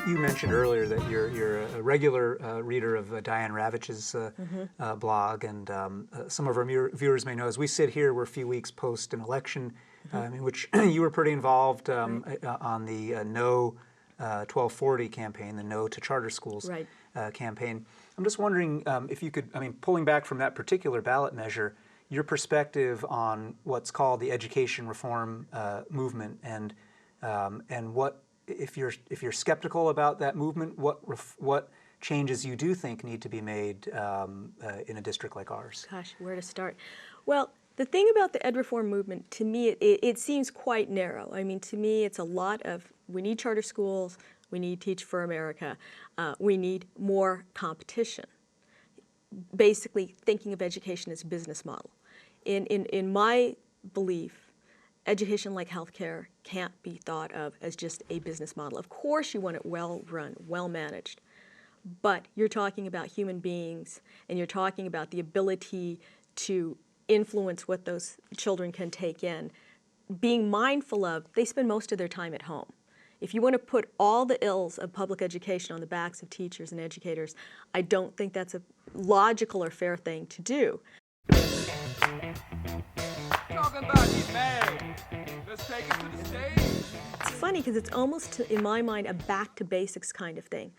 You mentioned earlier that you're a regular reader of Diane Ravitch's blog, and some of our viewers may know, as we sit here, we're a few weeks post an election in which you were pretty involved on the No 1240 campaign, the No to Charter Schools campaign. I'm just wondering if you could, pulling back from that particular ballot measure, your perspective on what's called the education reform movement, and what, if you're skeptical about that movement, what changes you do think need to be made in a district like ours? Gosh, where to start? Well, the thing about the ed reform movement, to me, it seems quite narrow. To me, it's a lot of, we need charter schools, we need Teach for America, we need more competition. Basically, thinking of education as a business model. In my belief, education, like healthcare, can't be thought of as just a business model. Of course you want it well run, well managed, but you're talking about human beings, and you're talking about the ability to influence what those children can take in. Being mindful of, they spend most of their time at home. If you want to put all the ills of public education on the backs of teachers and educators, I don't think that's a logical or fair thing to do. Talking about you, man. Let's take it to the stage. It's funny because it's almost, in my mind, a back to basics kind of thing.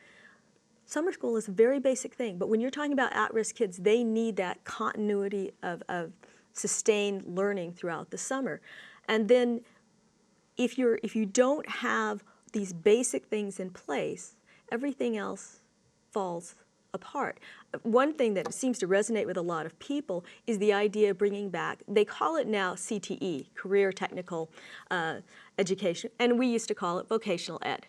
Summer school is a very basic thing, but when you're talking about at-risk kids, they need that continuity of sustained learning throughout the summer. And then if you don't have these basic things in place, everything else falls apart. One thing that seems to resonate with a lot of people is the idea of bringing back, they call it now CTE, Career Technical Education, and we used to call it vocational ed.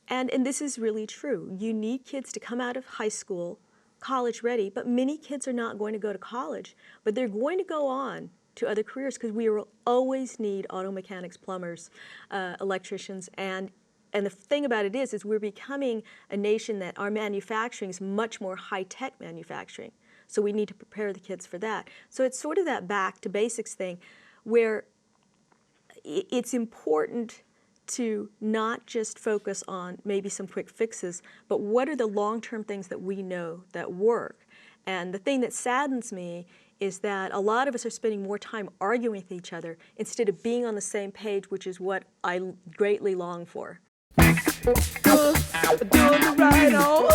And this is really true. You need kids to come out of high school, college ready, but many kids are not going to go to college, but they're going to go on to other careers because we will always need auto mechanics, plumbers, electricians, and the thing about it is we're becoming a nation that our manufacturing is much more high-tech manufacturing. So we need to prepare the kids for that. So it's sort of that back to basics thing where it's important to not just focus on maybe some quick fixes, but what are the long-term things that we know that work. And the thing that saddens me is that a lot of us are spending more time arguing with each other instead of being on the same page, which is what I greatly long for. Doing the right on.